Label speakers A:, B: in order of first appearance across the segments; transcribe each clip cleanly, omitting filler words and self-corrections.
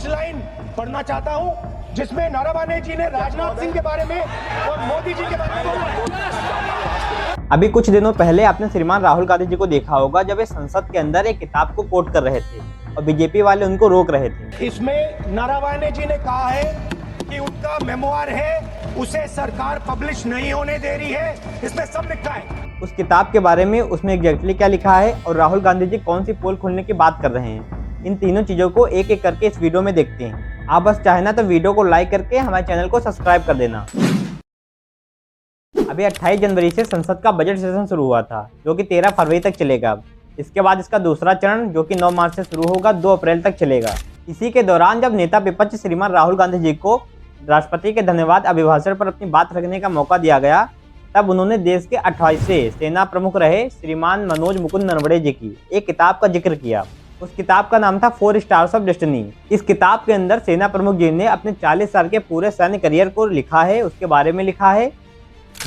A: Punch line पढ़ना चाहता हूं जिसमें नरवणे जी ने राजनाथ सिंह के बारे में और मोदी जी के बारे में बोला है।
B: अभी कुछ दिनों पहले आपने श्रीमान राहुल गांधी जी को देखा होगा जब वे संसद के अंदर एक किताब को कोट कर रहे थे और बीजेपी वाले उनको रोक रहे थे।
A: इसमें नरवणे जी ने कहा है कि उनका मेमोयर है, उसे सरकार पब्लिश नहीं होने दे रही है, इसमें सब लिखा है।
B: उस किताब के बारे में उसमें एग्जैक्टली क्या लिखा है और राहुल गांधी जी कौन सी पोल खोलने की बात कर रहे हैं, इन तीनों चीजों को एक एक करके इस वीडियो में देखते हैं। आप बस चाहे ना तो वीडियो को लाइक करके हमारे चैनल को सब्सक्राइब कर देना। अभी 28 जनवरी से संसद का बजट सेशन शुरू हुआ था जो कि 13 फरवरी तक चलेगा। इसके बाद इसका दूसरा चरण जो कि 9 मार्च से शुरू होगा 2 अप्रैल तक चलेगा। इसी के दौरान जब नेता विपक्ष श्रीमान राहुल गांधी जी को राष्ट्रपति के धन्यवाद अभिभाषण पर अपनी बात रखने का मौका दिया गया, तब उन्होंने देश के 28वें सेना प्रमुख रहे श्रीमान मनोज मुकुंद नरवणे जी की एक किताब का जिक्र किया। उस किताब का नाम था 4 स्टार्स ऑफ डेस्टिनी। इस किताब के अंदर सेना प्रमुख जी ने अपने 40 साल के पूरे सैन्य करियर को लिखा है। उसके बारे में लिखा है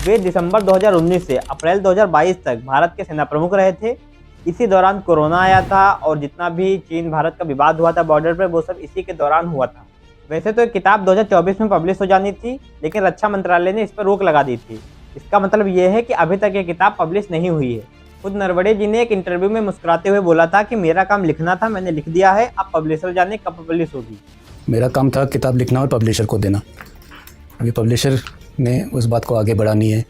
B: वे दिसंबर 2019 से अप्रैल 2022 तक भारत के सेना प्रमुख रहे थे। इसी दौरान कोरोना आया था और जितना भी चीन भारत का विवाद हुआ था बॉर्डर पर, वो सब इसी के दौरान हुआ था। वैसे तो किताब 2024 में पब्लिश हो जानी थी, लेकिन रक्षा मंत्रालय ने इस पर रोक लगा दी थी। इसका मतलब ये है कि अभी तक ये किताब पब्लिश नहीं हुई है। खुद नरवणे जी ने एक इंटरव्यू में मुस्कुराते हुए बोला था कि मेरा काम लिखना था, मैंने लिख दिया है, अब पब्लिशर जाने कब पब्लिश होगी।
C: मेरा काम था किताब लिखना और पब्लिशर को देना। अभी पब्लिशर ने उस बात को आगे बढ़ानी है,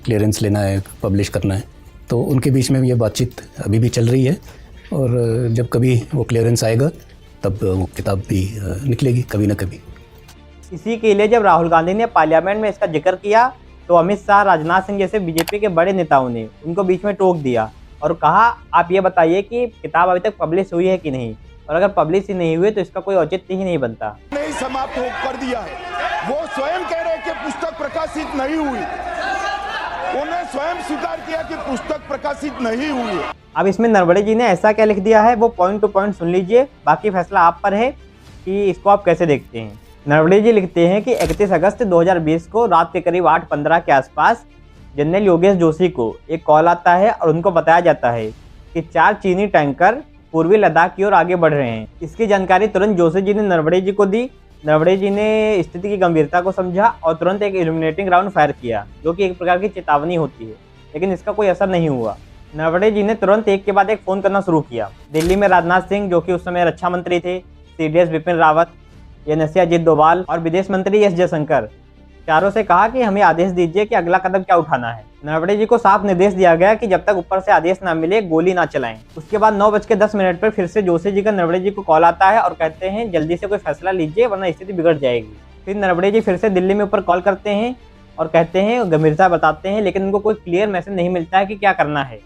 C: क्लियरेंस लेना है, पब्लिश करना है, तो उनके बीच में ये बातचीत अभी भी चल रही है और जब कभी वो क्लियरेंस आएगा तब वो किताब भी निकलेगी कभी ना कभी।
B: इसी के लिए जब राहुल गांधी ने पार्लियामेंट में इसका जिक्र किया तो अमित शाह, राजनाथ सिंह जैसे बीजेपी के बड़े नेताओं ने उनको बीच में टोक दिया और कहा आप ये बताइए कि किताब अभी तक पब्लिश हुई है कि नहीं, और अगर पब्लिश ही नहीं हुई तो इसका कोई औचित्य ही नहीं बनता।
D: नहीं समाप्त कर दिया है, वो स्वयं कह रहे कि पुस्तक प्रकाशित नहीं हुई, उन्हें स्वयं स्वीकार किया कि पुस्तक प्रकाशित नहीं हुई।
B: अब इसमें नरवणे जी ने ऐसा क्या लिख दिया है वो पॉइंट टू पॉइंट सुन लीजिए, बाकी फैसला आप पर है कि इसको आप कैसे देखते हैं। नरवणे जी लिखते हैं कि 31 अगस्त 2020 को रात के करीब 8:15 के आसपास जनरल योगेश जोशी को एक कॉल आता है और उनको बताया जाता है कि 4 चीनी टैंकर पूर्वी लद्दाख की ओर आगे बढ़ रहे हैं। इसकी जानकारी तुरंत जोशी जी ने नरवणे जी को दी। नरवणे जी ने स्थिति की गंभीरता को समझा और तुरंत एक इल्यूमिनेटिंग राउंड फायर किया जो कि एक प्रकार की चेतावनी होती है, लेकिन इसका कोई असर नहीं हुआ। नरवणे जी ने तुरंत एक के बाद एक फ़ोन करना शुरू किया। दिल्ली में राजनाथ सिंह जो कि उस समय रक्षा मंत्री थे, CDS बिपिन रावत, NSA अजित डोभाल और विदेश मंत्री S जयशंकर, चारों से कहा कि हमें आदेश दीजिए कि अगला कदम क्या उठाना है। नरवणे जी को साफ निर्देश दिया गया कि जब तक ऊपर से आदेश ना मिले गोली ना चलाएं। उसके बाद 9:10 पर फिर से जोशी जी का नरवणे जी को कॉल आता है और कहते हैं जल्दी से कोई फैसला लीजिए वरना स्थिति बिगड़ जाएगी। फिर नरवणे जी फिर से दिल्ली में ऊपर कॉल करते हैं और कहते हैं, गंभीरता बताते हैं, लेकिन उनको कोई क्लियर मैसेज नहीं मिलता है कि क्या करना है।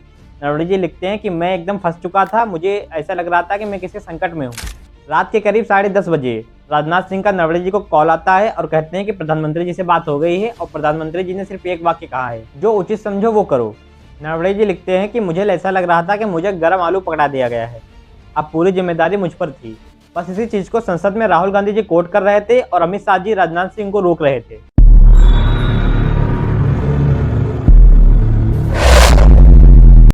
B: नरवणे जी लिखते हैं कि मैं एकदम फंस चुका था, मुझे ऐसा लग रहा था कि मैं किसी संकट में हूँ। रात के करीब 10:30 बजे राजनाथ सिंह का नरवणे जी को कॉल आता है और कहते हैं कि प्रधानमंत्री जी से बात हो गई है और प्रधानमंत्री जी ने सिर्फ एक वाक्य कहा है, जो उचित समझो वो करो। नरवणे जी लिखते हैं कि मुझे ऐसा लग रहा था कि मुझे गर्म आलू पकड़ा दिया गया है, अब पूरी जिम्मेदारी मुझ पर थी। बस इसी चीज़ को संसद में राहुल गांधी जी कोट कर रहे थे और अमित शाह जी राजनाथ सिंह को रोक रहे थे।